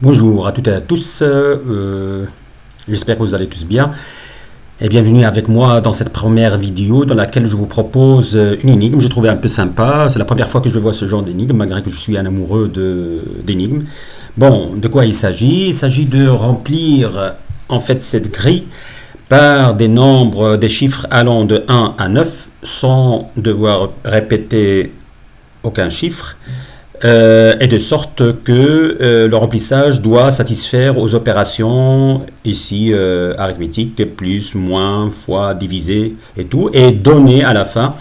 Bonjour à toutes et à tous, j'espère que vous allez tous bien et bienvenue avec moi dans cette première vidéo dans laquelle je vous propose une énigme. Je trouvais un peu sympa, c'est la première fois que je vois ce genre d'énigme malgré que je suis un amoureux d'énigmes. Bon, de quoi il s'agit? Il s'agit de remplir en fait cette grille par des nombres, des chiffres allant de 1 à 9 sans devoir répéter aucun chiffre. Et de sorte que le remplissage doit satisfaire aux opérations ici arithmétiques, plus, moins, fois, diviser et tout, et donner à la fin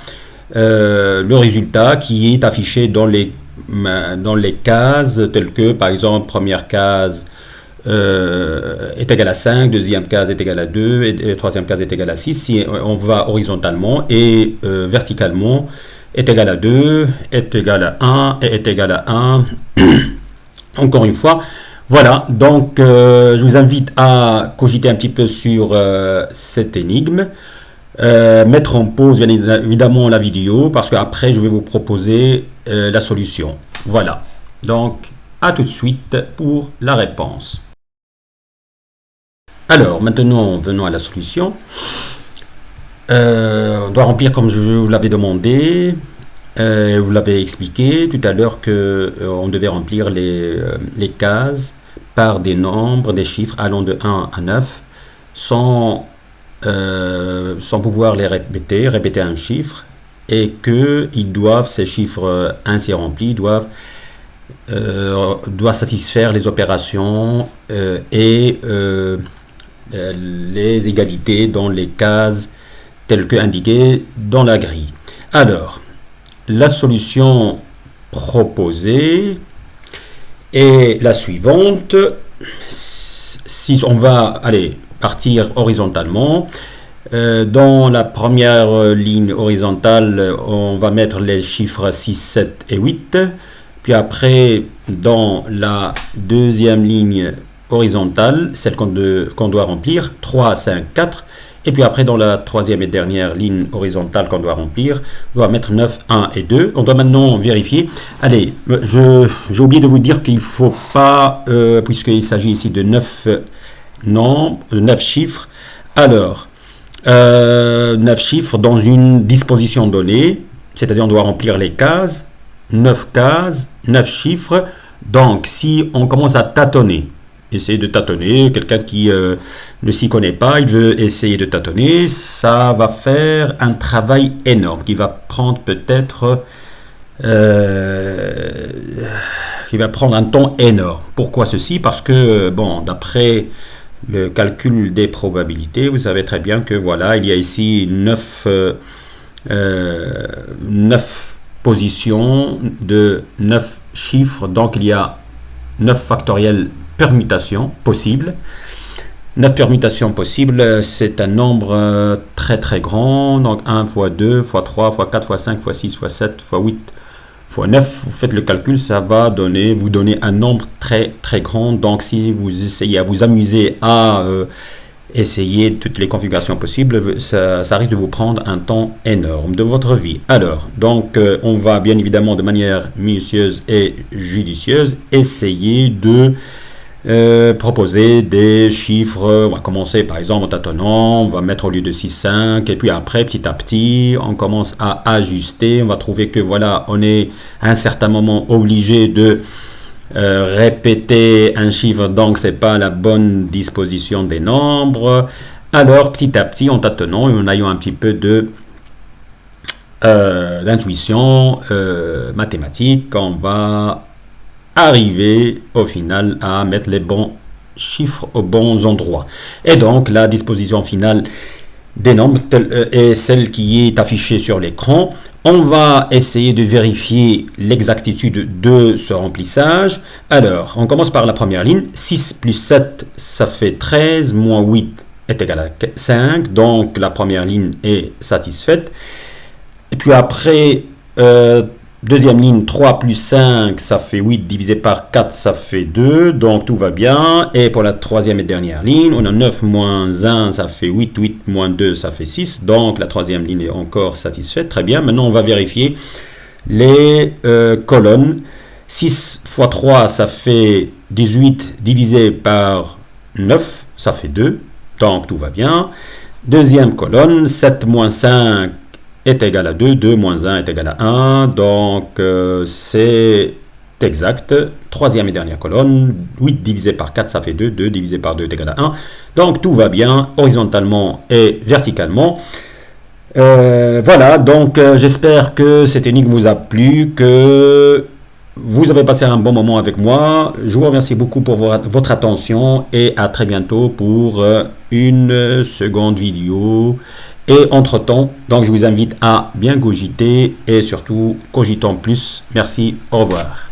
le résultat qui est affiché dans les cases telles que par exemple première case est égale à 5, deuxième case est égale à 2, et troisième case est égale à 6. Si on va horizontalement et verticalement, est égal à 2, est égal à 1, et est égal à 1. Encore une fois, voilà, donc je vous invite à cogiter un petit peu sur cette énigme, mettre en pause bien évidemment la vidéo, parce qu'après je vais vous proposer la solution. Voilà, donc à tout de suite pour la réponse. Alors, maintenant, venons à la solution. On doit remplir comme je vous l'avais demandé. Vous l'avez expliqué tout à l'heure que on devait remplir les cases par des nombres, des chiffres allant de 1 à 9 sans pouvoir les répéter un chiffre, et que ces chiffres ainsi remplis doivent satisfaire les opérations et les égalités dans les cases telles que indiquées dans la grille. Alors, la solution proposée est la suivante. Si on va partir horizontalement, dans la première ligne horizontale, on va mettre les chiffres 6, 7 et 8. Puis après, dans la deuxième ligne horizontale, celle qu'on doit remplir, 3, 5, 4. Et puis après, dans la troisième et dernière ligne horizontale qu'on doit remplir, on doit mettre 9, 1 et 2. On doit maintenant vérifier. Allez, j'ai oublié de vous dire qu'il ne faut pas, puisqu'il s'agit ici de 9 chiffres. Alors, 9 chiffres dans une disposition donnée, c'est-à-dire on doit remplir les cases, 9 cases, 9 chiffres. Donc, si on commence à tâtonner, essayer de tâtonner, quelqu'un qui ne s'y connaît pas, il veut essayer de tâtonner, ça va faire un travail énorme qui va prendre peut-être qui va prendre un temps énorme. Pourquoi ceci? Parce que, bon, d'après le calcul des probabilités, vous savez très bien que voilà, il y a ici 9 positions de 9 chiffres, donc il y a 9 factoriels permutations possibles. 9 permutations possibles, c'est un nombre très très grand, donc 1 fois 2 fois 3 fois 4 fois 5 fois 6 fois 7 fois 8 fois 9, vous faites le calcul, ça va vous donner un nombre très très grand. Donc si vous essayez à vous amuser à essayer toutes les configurations possibles, ça risque de vous prendre un temps énorme de votre vie. Alors, donc on va bien évidemment de manière minutieuse et judicieuse essayer de proposer des chiffres. On va commencer par exemple en tâtonnant, on va mettre au lieu de 6, 5, et puis après petit à petit on commence à ajuster. On va trouver que voilà, on est à un certain moment obligé de répéter un chiffre, donc c'est pas la bonne disposition des nombres. Alors petit à petit, en tâtonnant et en ayant un petit peu d'intuition mathématique, on va arriver au final à mettre les bons chiffres aux bons endroits. Et donc la disposition finale des nombres est celle qui est affichée sur l'écran. On va essayer de vérifier l'exactitude de ce remplissage. Alors, on commence par la première ligne. 6 plus 7, ça fait 13, moins 8 est égal à 5. Donc, la première ligne est satisfaite. Et puis après, deuxième ligne, 3 plus 5, ça fait 8, divisé par 4, ça fait 2, donc tout va bien. Et pour la troisième et dernière ligne, on a 9 moins 1, ça fait 8, 8 moins 2, ça fait 6, donc la troisième ligne est encore satisfaite. Très bien, maintenant on va vérifier les colonnes. 6 fois 3, ça fait 18 divisé par 9, ça fait 2. Donc, tout va bien. Deuxième colonne, 7 moins 5 est égal à 2. 2 moins 1 est égal à 1. Donc, c'est exact. Troisième et dernière colonne, 8 divisé par 4, ça fait 2. 2 divisé par 2 est égal à 1. Donc, tout va bien, horizontalement et verticalement. Voilà, donc j'espère que cette énigme vous a plu, que vous avez passé un bon moment avec moi. Je vous remercie beaucoup pour votre attention et à très bientôt pour une seconde vidéo. Et entre-temps, donc je vous invite à bien cogiter et surtout cogitons plus. Merci, au revoir.